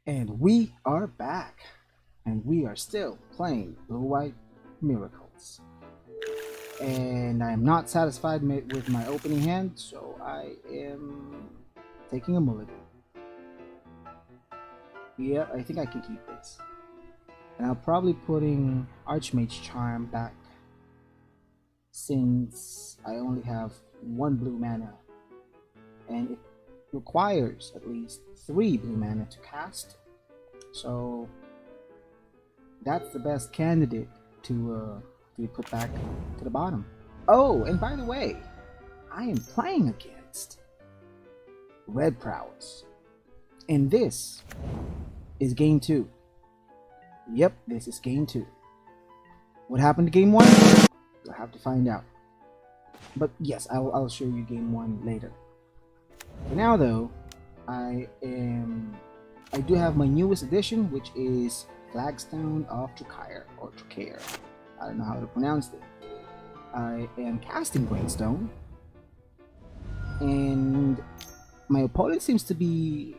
And we are back, and we are still playing Blue White Miracles. And I am not satisfied with my opening hand, so I am taking a mulligan. Yeah, I think I can keep this. And I'll probably putting Archmage Charm back since I only have one blue mana, and it requires at least 3 blue mana to cast. So that's the best candidate to be put back to the bottom. Oh, and by the way, I am playing against Red Prowess, and this is game 2. Yep, this is game 2. What happened to game 1? You'll have to find out. But yes, I'll show you game 1 later. For now though, I do have my newest edition, which is Flagstone of Trokair, or Trokair. I don't know how to pronounce it. I am casting Brainstorm, and my opponent seems to be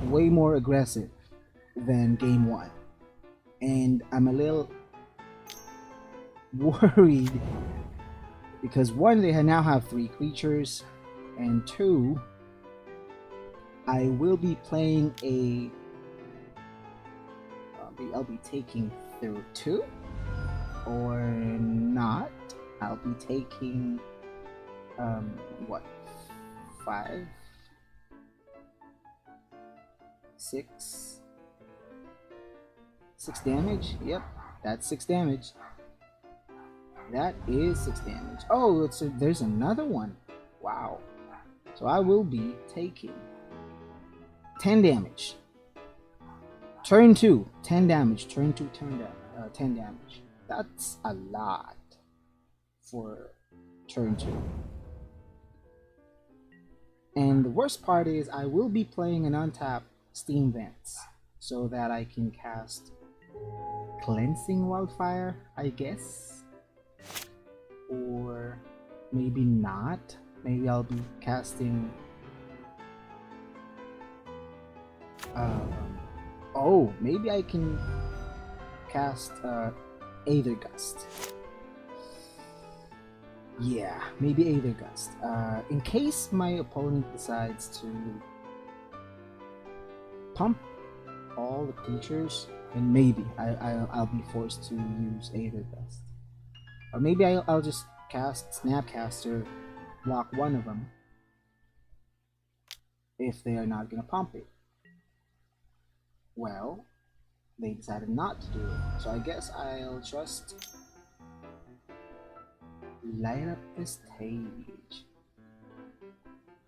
way more aggressive than game 1, and I'm a little worried because 1, they now have 3 creatures, and 2, I will be playing a I'll be taking through 2 or not. I'll be taking what, 5, 6 damage. Yep, that's 6 damage. That is 6 damage. Oh, there's another one. Wow. So I will be taking 10 damage. Turn 2, 10 damage. Turn 2, 10 damage. That's a lot for turn 2. And the worst part is I will be playing an untapped Steam Vents so that I can cast Cleansing Wildfire, I guess. Or maybe not. Maybe I'll be casting oh, maybe I can cast Aether Gust. Yeah, maybe Aether Gust. In case my opponent decides to pump all the creatures, then maybe I'll be forced to use Aether Gust. Or maybe I'll just cast Snapcaster, block one of them, if they are not gonna pump it. Well, they decided not to do it, so I guess I'll just light up the stage.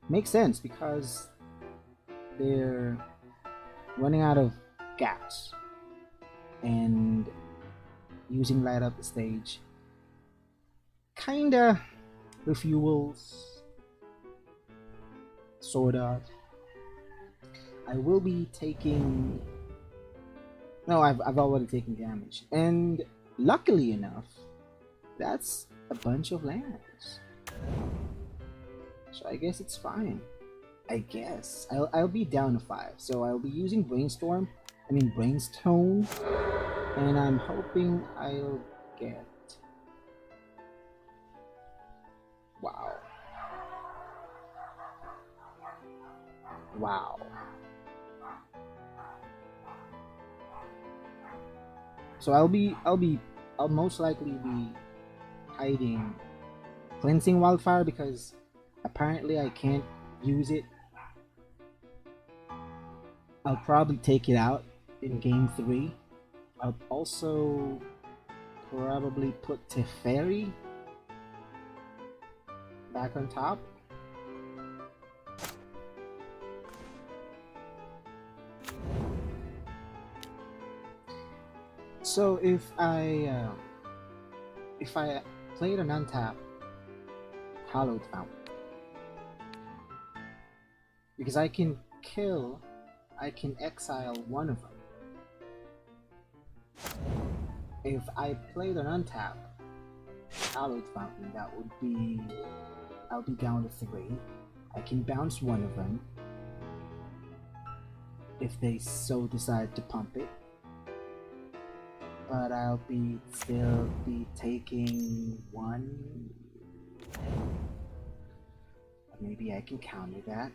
Makes sense because they're running out of gas, and using light up the stage kinda refuels, sort of. I will be taking... No, I've already taken damage, and luckily enough, that's a bunch of lands, so I guess it's fine. I guess I'll be down to 5, so I'll be using Brainstorm. I mean Brainstone, and I'm hoping I'll get... Wow. Wow. So I'll most likely be hiding Cleansing Wildfire because apparently I can't use it. I'll probably take it out in game 3. I'll also probably put Teferi back on top. So if I played an untapped Hallowed Fountain, because I can exile one of them. If I played an untapped Hallowed Fountain, that would be... I'll be down to 3. I can bounce one of them. if they so decide to pump it. But I'll still be taking one. Maybe I can counter that.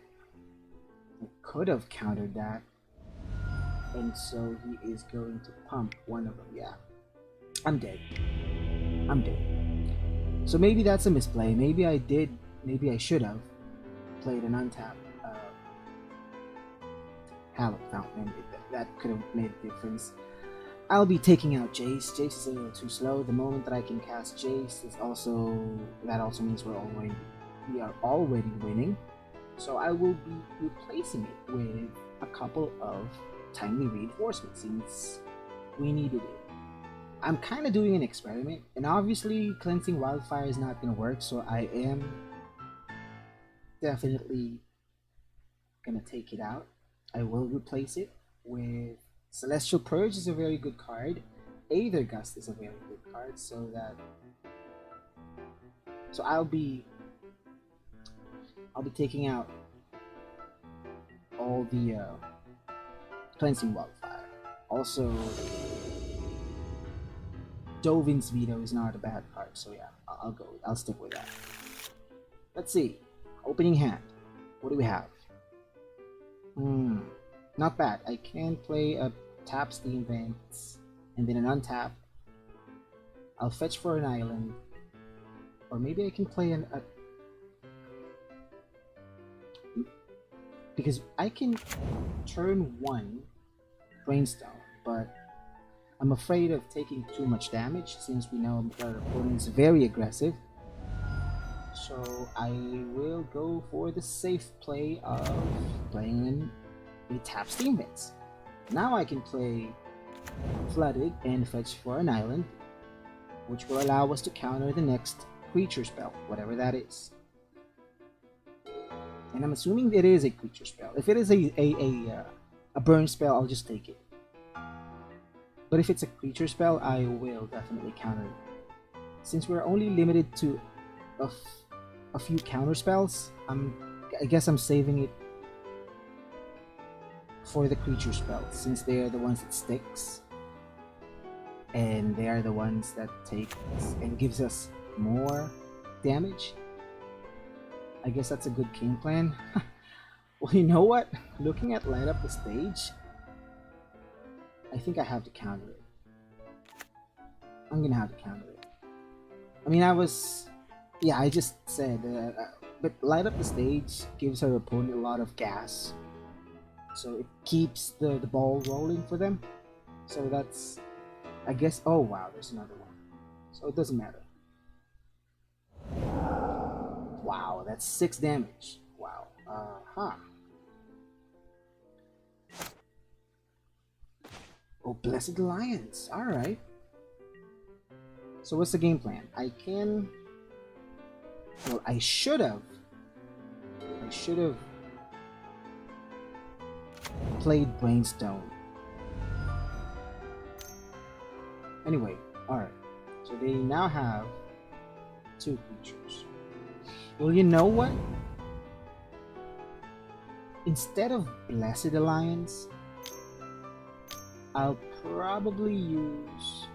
I could have countered that. And so he is going to pump one of them. Yeah. I'm dead. I'm dead. So maybe that's a misplay. Maybe I should have played an untapped Hallowed Fountain. That could have made a difference. I'll be taking out Jace. Jace is a little too slow. The moment that I can cast Jace that also means we are already winning. So I will be replacing it with a couple of timely reinforcements since we needed it. I'm kind of doing an experiment, and obviously cleansing Wildfire is not going to work, so I am definitely going to take it out. I will replace it with Celestial Purge is a very good card. Aether Gust is a very good card, so I'll be taking out all the Cleansing Wildfire. Also, Dovin's Veto is not a bad card, so yeah, I'll stick with that. Let's see. Opening hand. What do we have? Not bad. I can play a tap Steam Vents and then an untap. I'll fetch for an island. Or maybe I can play because I can turn one Brainstorm, but I'm afraid of taking too much damage since we know our opponent is very aggressive. So I will go for the safe play of playing a tap Steam Vents. Now I can play Flooded and fetch for an island, which will allow us to counter the next creature spell, whatever that is. And I'm assuming it is a creature spell. If it is a burn spell, I'll just take it. But if it's a creature spell, I will definitely counter it. Since we're only limited to a few counter spells, I guess I'm saving it for the creature spells, since they are the ones that sticks, and they are the ones that takes and gives us more damage. I guess that's a good game plan. Well, you know what? Looking at Light Up the Stage, I think I have to counter it. I'm gonna have to counter it. I mean, I just said, but Light Up the Stage gives our opponent a lot of gas, so it keeps the ball rolling for them. So that's, I guess. Oh wow, there's another one. So it doesn't matter. Wow, that's 6 damage. Wow. Oh, Blessed Alliance. Alright. So what's the game plan? I should have played Brainstone. Anyway, alright. So they now have 2 creatures. Well, you know what? Instead of Blessed Alliance, I'll probably use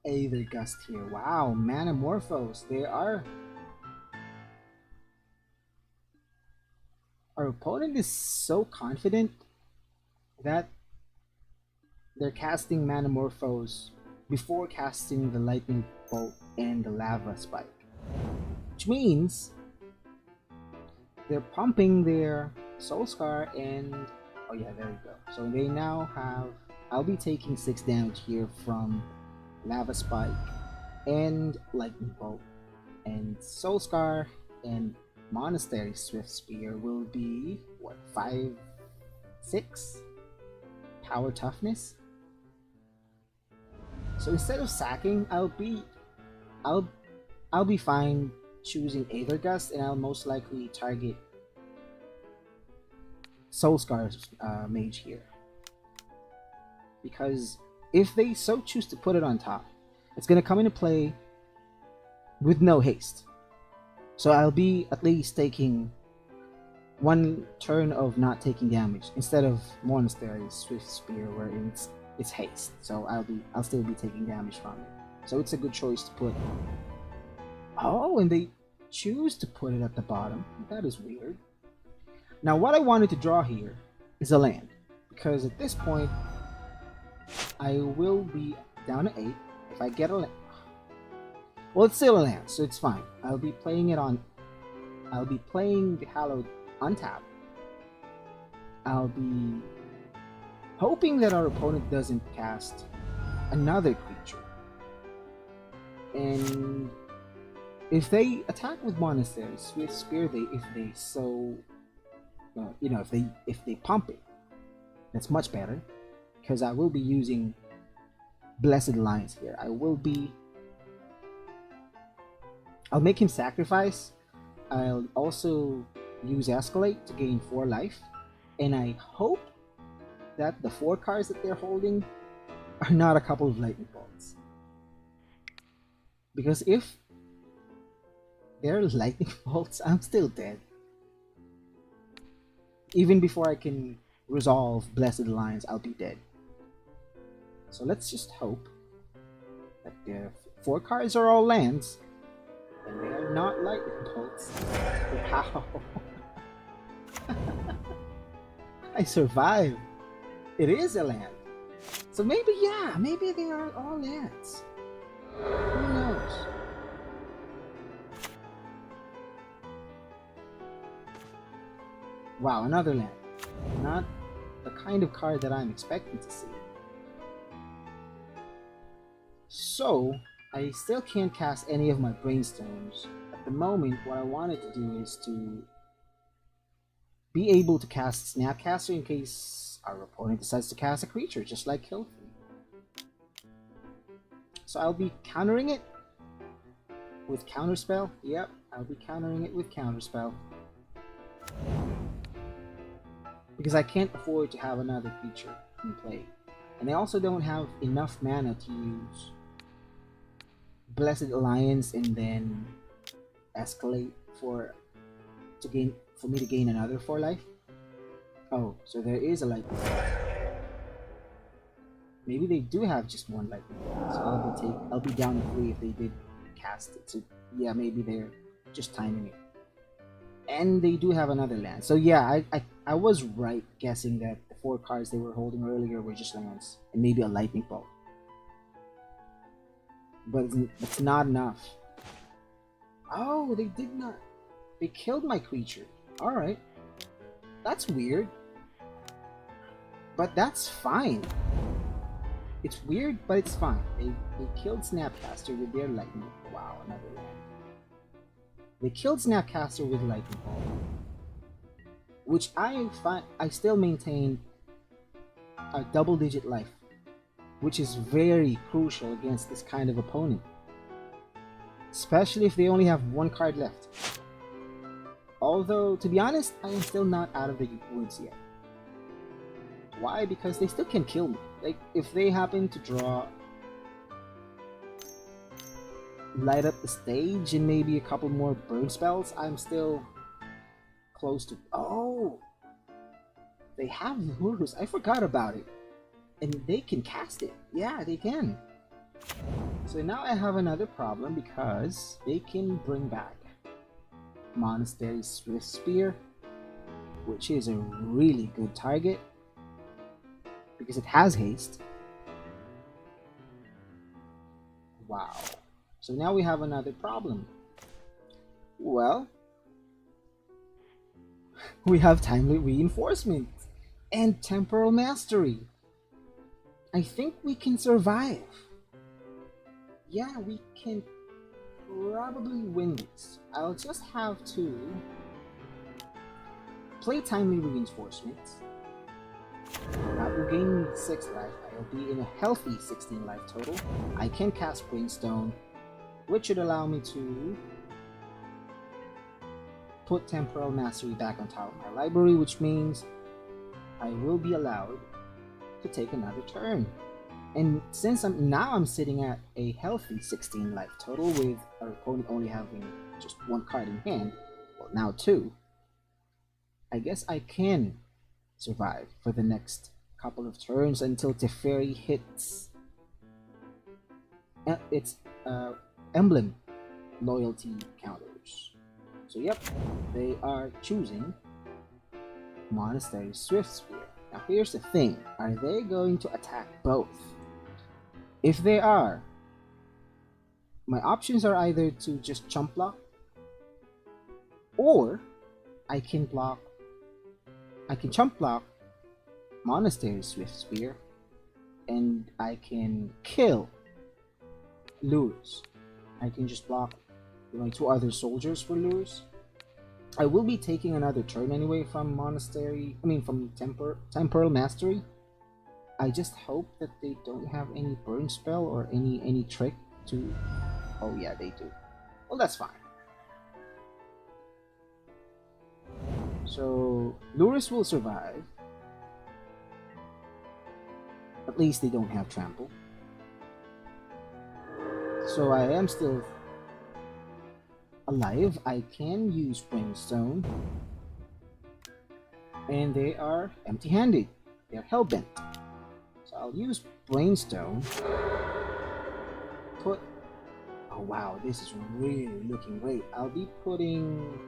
Aether Gust here. Wow, Manamorphose. Our opponent is so confident that they're casting Manamorphose before casting the Lightning Bolt and the Lava Spike. Which means they're pumping their Soul Scar and... oh yeah, there we go. So they now have... I'll be taking 6 damage here from Lava Spike and Lightning Bolt. And Soul Scar and Monastery Swift Spear will be, what, 5, 6? Power Toughness? So instead of sacking, I'll be fine choosing Aether Gust, and I'll most likely target Soul Scar's mage here. Because if they so choose to put it on top, it's going to come into play with no haste. So I'll be at least taking one turn of not taking damage instead of Monastery's Swift Spear where it's haste. So I'll still be taking damage from it. So it's a good choice to put. Oh, and they choose to put it at the bottom. That is weird. Now what I wanted to draw here is a land, because at this point I will be down to 8 if I get a land. Well, it's still a land, so it's fine. I'll be playing the Hallowed untapped. I'll be hoping that our opponent doesn't cast another creature. And if they attack with Monastery, Swift Spear, if they pump it, that's much better, because I will be using Blessed Alliance here. I'll make him sacrifice. I'll also use Escalate to gain 4 life, and I hope that the 4 cards that they're holding are not a couple of lightning bolts. Because if they're lightning bolts, I'm still dead. Even before I can resolve Blessed Alliance, I'll be dead. So let's just hope that the 4 cards are all lands, and they are not lightning bolts. Wow. I survived. It is a land. So maybe they are all lands. Who knows? Wow, another land. Not the kind of card that I'm expecting to see. So, I still can't cast any of my Brainstones. At the moment, what I wanted to do is to be able to cast Snapcaster in case our opponent decides to cast a creature, just like Hilfrey. So I'll be countering it with Counterspell. Yep, I'll be countering it with Counterspell. Because I can't afford to have another creature in play. And I also don't have enough mana to use Blessed Alliance and then Escalate for me to gain another 4 life. Oh, so there is a lightning bolt. Maybe they do have just 1 lightning bolt. So I'll be down to 3 if they did cast it. So yeah, maybe they're just timing it. And they do have another land. So yeah, I was right guessing that the 4 cards they were holding earlier were just lands and maybe a lightning bolt. But it's not enough. Oh, they did not. They killed my creature. Alright. That's weird. But that's fine. It's weird, but it's fine. They killed Snapcaster with their lightning. Wow, another land. They killed Snapcaster with lightning ball, which I still maintain a double-digit life, which is very crucial against this kind of opponent, especially if they only have 1 card left. Although, to be honest, I am still not out of the woods yet. Why? Because they still can kill me. Like, if they happen to draw Light Up the Stage and maybe a couple more burn spells, I'm still close to... Oh! They have Horus. I forgot about it. And they can cast it. Yeah, they can. So now I have another problem because they can bring back Monastery's Swift Spear, which is a really good target because it has haste. Wow. So now we have another problem. Well, we have Timely Reinforcement and Temporal Mastery. I think we can survive. Yeah, we can probably win this. I'll just have to play Timely Reinforcement. That will gain me 6 life. I'll be in a healthy 16 life total. I can cast Brainstone, which should allow me to put Temporal Mastery back on top of my library, which means I will be allowed to take another turn. And since I'm sitting at a healthy 16 life total with our opponent only having just 1 card in hand, well now 2, I guess I can survive for the next couple of turns until Teferi hits its emblem loyalty counters. So yep, they are choosing Monastery Swift Spear. Now here's the thing, are they going to attack both? If they are, my options are either to just chump block, or I can chump block Monastery Swift Spear, and I can kill Lures. I can just block my two other soldiers for Lures. I will be taking another turn anyway from from Temporal Mastery. I just hope that they don't have any burn spell or any trick to... Oh yeah, they do. Well, that's fine. So, Lurus will survive. At least they don't have trample. So I am still alive. I can use Brimstone. And they are empty-handed. They're hellbent. So I'll use Brainstone. Oh wow, this is really looking great. I'll be putting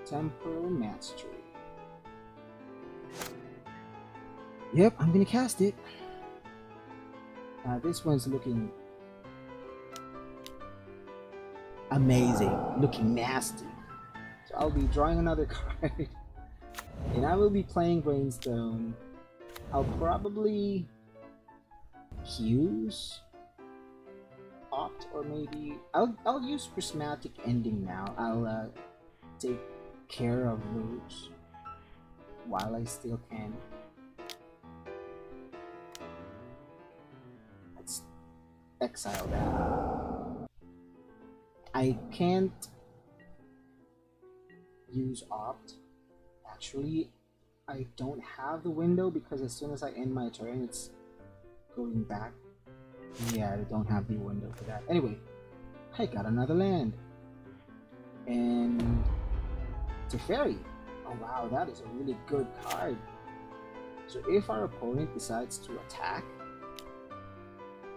Temporal Mastery. Yep, I'm gonna cast it. This one's looking amazing, looking nasty. So I'll be drawing another card, and I will be playing Brainstone. I'll probably use Opt, or maybe I'll use Prismatic Ending now. I'll take care of Lose while I still can. Let's exile that. I can't use Opt. Actually, I don't have the window because as soon as I end my turn, it's going back. Yeah, I don't have the window for that. Anyway, I got another land. And Teferi. Oh wow, that is a really good card. So if our opponent decides to attack,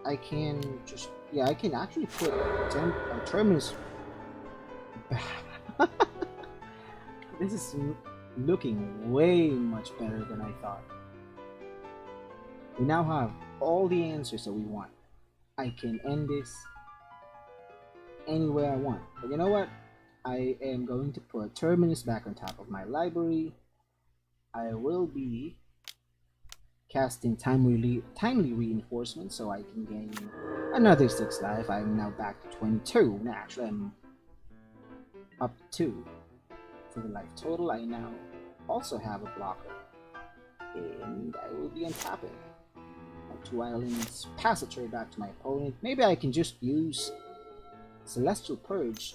I can just... Yeah, I can actually put Terminus... This is looking way much better than I thought. We now have all the answers that we want. I can end this any way I want. But you know what? I am going to put Terminus back on top of my library. I will be casting Timely Reinforcement so I can gain another 6 life. I'm now back to 22. Now, actually, I'm up 2 for the life total. I now also have a blocker. And I will be untapping. 2 islands, pass a turn back to my opponent. Maybe I can just use Celestial Purge.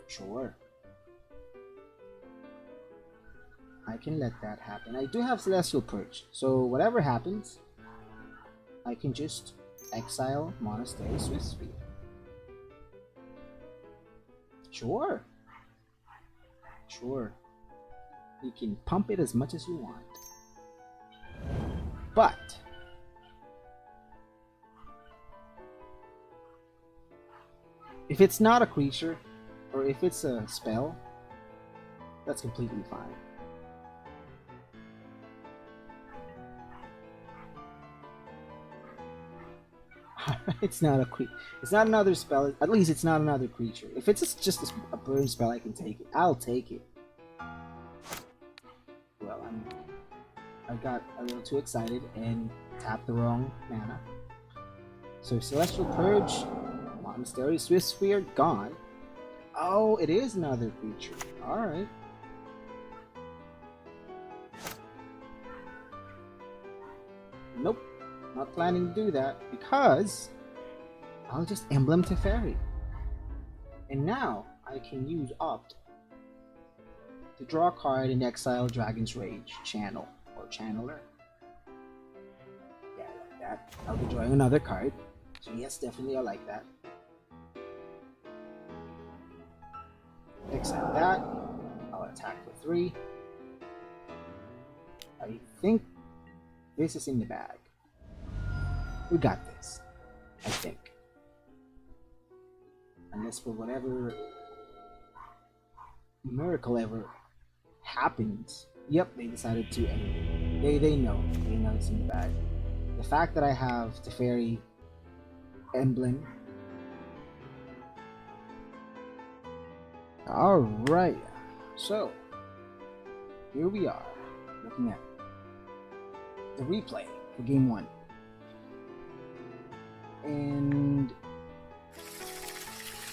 Sure. I can let that happen. I do have Celestial Purge, so whatever happens, I can just exile Monastery Swift Spear. Sure. Sure. You can pump it as much as you want. But if it's not a creature, or if it's a spell, that's completely fine. It's not another spell. At least it's not another creature. If it's just a burn spell, I can take it. I'll take it. Well, I got a little too excited and tapped the wrong mana. So Celestial Purge, Monastery Swift Spear, gone. Oh, it is another creature. Alright. Nope. Not planning to do that because I'll just Emblem Teferi. And now I can use Opt to draw a card and exile Dragon's Rage Channel or Channeler. Yeah, I like that. I'll be drawing another card. So yes, definitely I like that. Accept that. I'll attack for 3. I think this is in the bag. We got this. I think. Unless for whatever miracle ever happens. Yep, they decided to end it. They know. They know it's in the bag. The fact that I have the fairy emblem. Alright. So here we are looking at the replay for game 1. And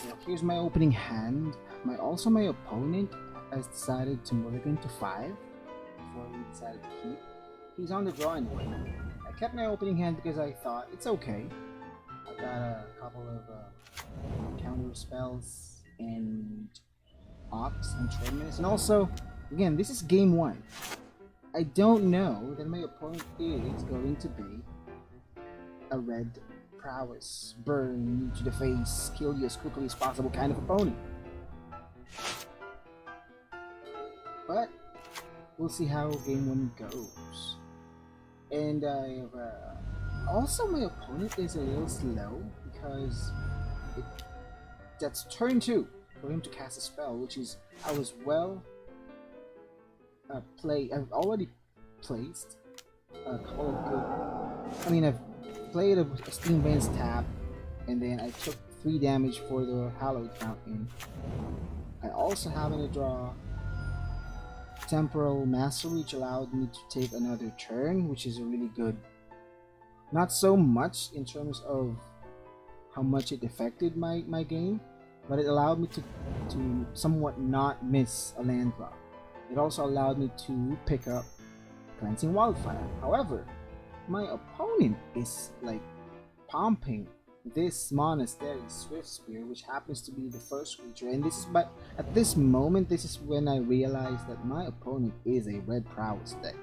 well, here's my opening hand. My opponent has decided to mulligan to 5 before we decided to keep. He's on the draw anyway. I kept my opening hand because I thought it's okay. I got a couple of counter spells and ops and treadmills, and also, again, this is game 1. I don't know that my opponent is going to be a red prowess, burn you to the face, kill you as quickly as possible kind of opponent. But we'll see how game 1 goes. And also my opponent is a little slow because that's turn 2 for him to cast a spell, which is I was well I've already placed a couple of good. I mean, I've played a Steam Vents tap, and then I took 3 damage for the Hallowed Fountain. I also happen to draw Temporal Mastery, which allowed me to take another turn, which is a really good. Not so much in terms of how much it affected my game, but it allowed me to somewhat not miss a land drop. It also allowed me to pick up Cleansing Wildfre. However, my opponent is like pumping this Monastery Swift Spear, which happens to be the first creature, and this is, but at this moment, this is when I realized that my opponent is a red prowess deck.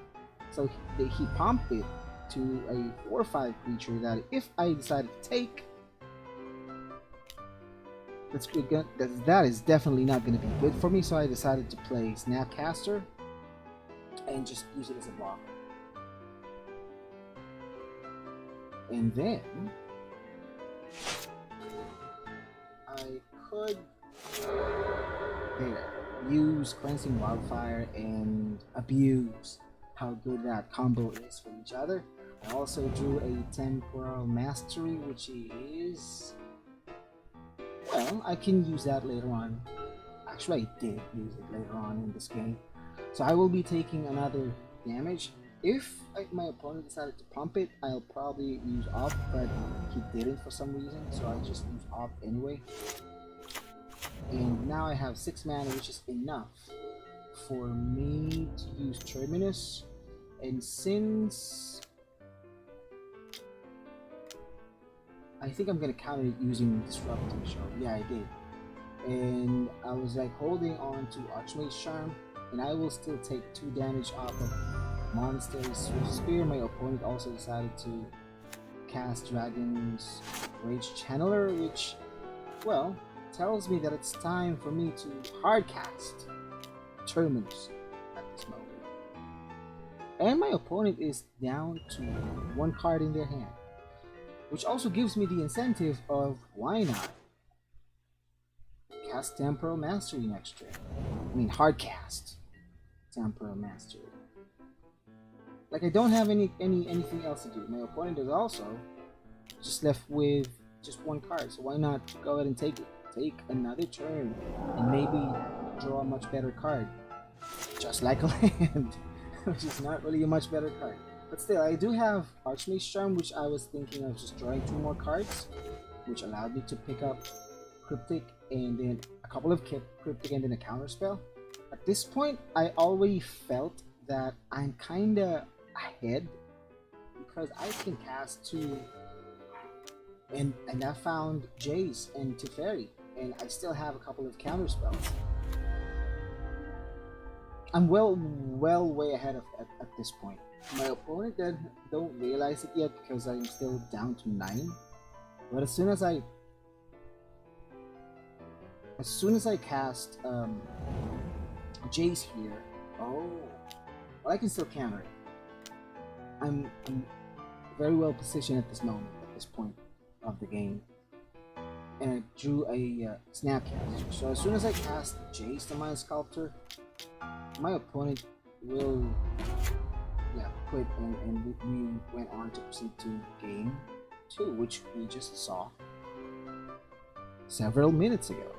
So he pumped it to a 4/5 creature that if I decided to take, that is definitely not going to be good for me. So I decided to play Snapcaster and just use it as a blocker. And then I could use Cleansing Wildfire and abuse how good that combo is for each other. I also drew a Temporal Mastery, which is, well, I can use that later on. Actually, I did use it later on in this game. So I will be taking another damage. If my opponent decided to pump it, I'll probably use Op, but he didn't for some reason, so I just use Op anyway. And now I have 6 mana, which is enough for me to use Terminus. And since I think I'm gonna counter it using Disrupting Show. Yeah, I did. And I was like holding on to Archmage's Charm, and I will still take 2 damage off of Monastery Swift Spear. My opponent also decided to cast Dragon's Rage Channeler, which, well, tells me that it's time for me to hardcast Terminus at this moment. And my opponent is down to 1 card in their hand, which also gives me the incentive of why not cast Temporal Mastery next turn. I mean, hardcast Temporal Mastery. Like, I don't have anything else to do. My opponent is also just left with just 1 card, so why not go ahead and take it? Take another turn and maybe draw a much better card, just like a land, which is not really a much better card. But still, I do have Archmage's Charm, which I was thinking of just drawing 2 more cards, which allowed me to pick up Cryptic and then a couple of Cryptic and then a counter spell. At this point, I already felt that I'm kinda ahead because I can cast 2 and I found Jace and Teferi, and I still have a couple of counter spells. I'm well way ahead at this point. My opponent don't realize it yet because I'm still down to 9. But as soon as I as soon as I cast Jace here, oh, well, I can still counter it. I'm very well positioned at this moment, at this point of the game. And I drew a Snapcaster. So as soon as I cast Jace to my Sculptor, my opponent will quit, and we went on to proceed to game 2, which we just saw several minutes ago.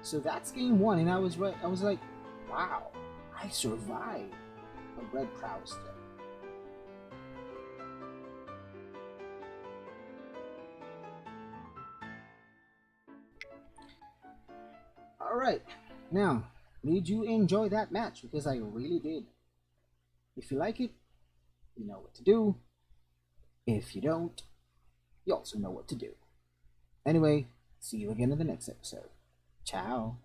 So that's game 1, and I was right. I was like, wow, I survived a red Prowess deck. Alright, now, did you enjoy that match? Because I really did. If you like it, you know what to do. If you don't, you also know what to do. Anyway, see you again in the next episode. Ciao.